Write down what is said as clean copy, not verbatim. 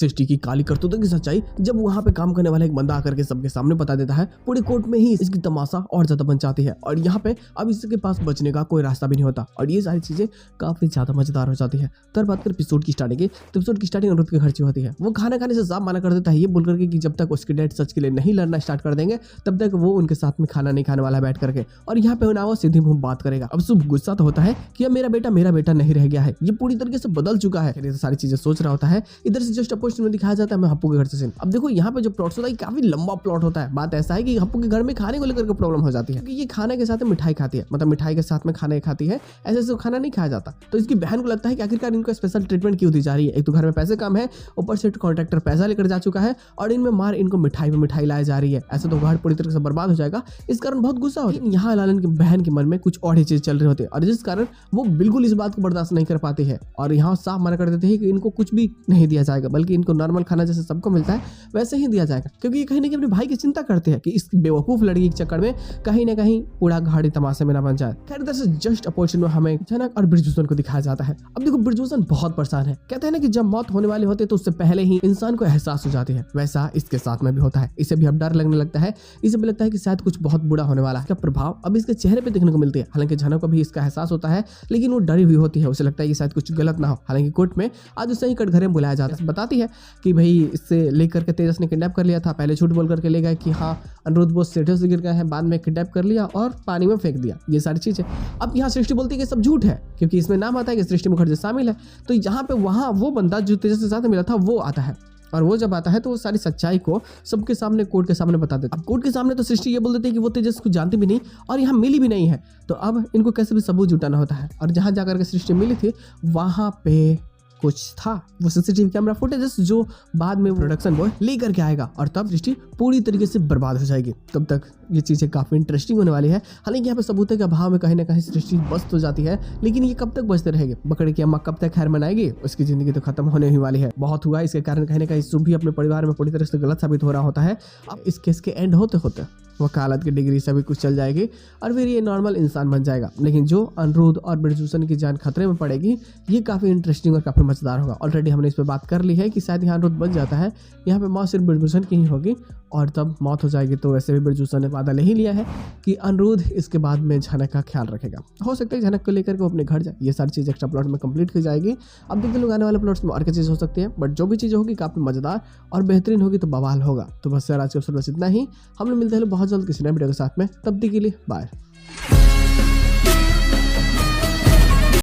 सृष्टि की काली करतूतों की सच्चाई जब वहाँ पे काम करने वाला एक बंदा आकर के सबके सामने बता देता है, पूरी कोर्ट में ही इसकी तमाशा और ज्यादा बन जाती है और यहाँ पे अब इसके पास बचने का कोई रास्ता भी नहीं होता और ये सारी चीजें काफी ज्यादा मजेदार हो जाती है। तो बात कर एपिसोड की स्टार्टिंग तो एपिसोड की स्टार्टिंग अनिरुद्ध के घर से होती है। वो खाना खाने से साफ मना कर देता है ये बोल करके कि जब तक उसके डैड सच के लिए नहीं लड़ना स्टार्ट कर देंगे तब तक वो उनके साथ में खाना नहीं खाने वाला बैठ करके। और यहाँ पे वो सीधे मुंह बात करेगा। अब शुभ गुस्सा तो होता है कि अब मेरा बेटा नहीं रह गया है, ये पूरी तरीके से बदल चुका है। ये सारी चीजें सोच रहा होता है। इधर से जस्ट अपोजिट में दिखाया जाता है हप्पू के घर से सीन। अब देखो यहाँ पे जो प्लॉट होता है काफी लंबा प्लॉट होता है। बात ऐसा है कि हप्पू के घर में खाने को लेकर के प्रॉब्लम हो जाती है क्योंकि ये खाने के साथ मिठाई खाती है, मतलब मिठाई के साथ में खाना खाती है, ऐसे खाना नहीं खाया जाता। तो इसकी बहन को लगता है कि आखिरकार इनको स्पेशल ट्रीटमेंट क्यों दी जा रही है। एक तो घर में पैसे कम है, ऊपर से कॉन्ट्रैक्टर पैसा लेकर जा चुका है और इनमें मार इनको मिठाई में मिठाई लाई जा रही है। ऐसे तो घर पूरी तरह से बर्बाद हो जाएगा। इस कारण बहुत गुस्सा होता है। यहाँ लालन की बहन के मन में कुछ और ही चीज चल रही होती है और जिस कारण वो बिल्कुल इस बात को बर्दाश्त नहीं कर पाती है और यहाँ साफ मना कर देते हैं कि इनको कुछ भी नहीं दिया जाएगा, बल्कि इनको नॉर्मल खाना जैसे सबको मिलता है वैसे ही दिया जाएगा। क्योंकि ये कहीं ना कहीं अपने भाई की चिंता करते हैं कि इस बेवकूफ लड़की के चक्कर में कहीं ना कहीं पूरा घाड़ी तमाशे में ना बन जाए। खैर इधर से जस्ट अपोजिट में हमें जनक और ब्रिजभूषण को दिखाया जाता है। अब देखो ब्रिजभूषण बहुत परेशान है। कहते हैं ना कि जब मौत होने वाली होती है तो उससे पहले ही इंसान को एहसास हो जाती है, वैसा इसके साथ में भी होता है। इसे भी अब डर लगने लगता है। इसे भी लगता है कि शायद कुछ बहुत बुरा होने वाला है। इसका प्रभाव अब इसके चेहरे पे देखने को मिलती है। हालांकि जनक को भी इसका एहसास होता है लेकिन वो डरी हुई होती है। उसे लगता है कि शायद कुछ गलत ना हो। हालांकि कोर्ट में आज उसे ही कटघरे में बुलाया जाता है। बताती है कि भाई इससे लेकर के तेजस ने किडनैप कर लिया था। पहले झूठ बोल करके ले गए कि हाँ अनिरुद्ध बहुत सीढ़ियों से गिर गए हैं, बाद में किडनैप कर लिया और पानी में फेंक दिया, ये सारी चीजें। अब यहाँ सृष्टि बोलती है कि सब झूठ है क्योंकि इसमें नाम आता है कि सृष्टि मुखर्जी शामिल है। तो यहाँ पे वहाँ वो बंदा जो तेजस के साथ मिला था वो आता है और वो जब आता है तो वो सारी सच्चाई को सबके सामने कोर्ट के सामने बता देता है। अब कोर्ट के सामने तो सृष्टि ये बोल देते हैं कि वो तेजस को जानती भी नहीं और यहाँ मिली भी नहीं है। तो अब इनको कैसे भी सबूत जुटाना होता है और जहाँ जाकर के सृष्टि मिली थी वहां पे कुछ था, वो सीसीटीवी कैमरा फुटेजेस जो बाद में प्रोडक्शन बॉय लेकर के आएगा और तब दृष्टि पूरी तरीके से बर्बाद हो जाएगी। तब तक ये चीजें काफी इंटरेस्टिंग होने वाली है। हालांकि यहाँ पे सबूत के अभाव में कहीं ना कहीं सृष्टि बच तो जाती है लेकिन ये कब तक बचते रहेंगे। बकरे की अम्मा कब तक खैर मनाएगी, उसकी जिंदगी तो खत्म होने ही वाली है। बहुत हुआ इसके कारण कहीं ना कहीं शुभ भी अपने परिवार में पूरी तरह से गलत साबित हो रहा होता है। अब इस केस के एंड होते होते वकालत की डिग्री सभी कुछ चल जाएगी और फिर ये नॉर्मल इंसान बन जाएगा। लेकिन जो अनिरुद्ध और ब्रिजभूषण की जान खतरे में पड़ेगी ये काफी इंटरेस्टिंग और काफी मजेदार होगा। ऑलरेडी हमने इस पर बात कर ली है कि शायद यहाँ अनिरुद्ध बच जाता है, यहाँ पे मौत सिर्फ ब्रिजभूषण की ही होगी और तब मौत हो जाएगी। तो वैसे भी ब्रिजभूषण ने वादा ले ही लिया है कि अनिरुद्ध इसके बाद में झनक का ख्याल रखेगा। हो सकता है झनक को लेकर के वो अपने घर जाए। ये सारी चीज एक्स्ट्रा प्लॉट में कंप्लीट की जाएगी। अब देखते लोग आने वाले प्लॉट्स में और क्या चीज हो सकती है, बट जो भी चीज होगी काफी मजेदार और बेहतरीन होगी तो बवाल होगा। तो बस यार आज के एपिसोड बस इतना ही। हम लोग मिलते हैं बहुत जल्द किसी नए वीडियो के साथ में, तब तक के लिए बाय।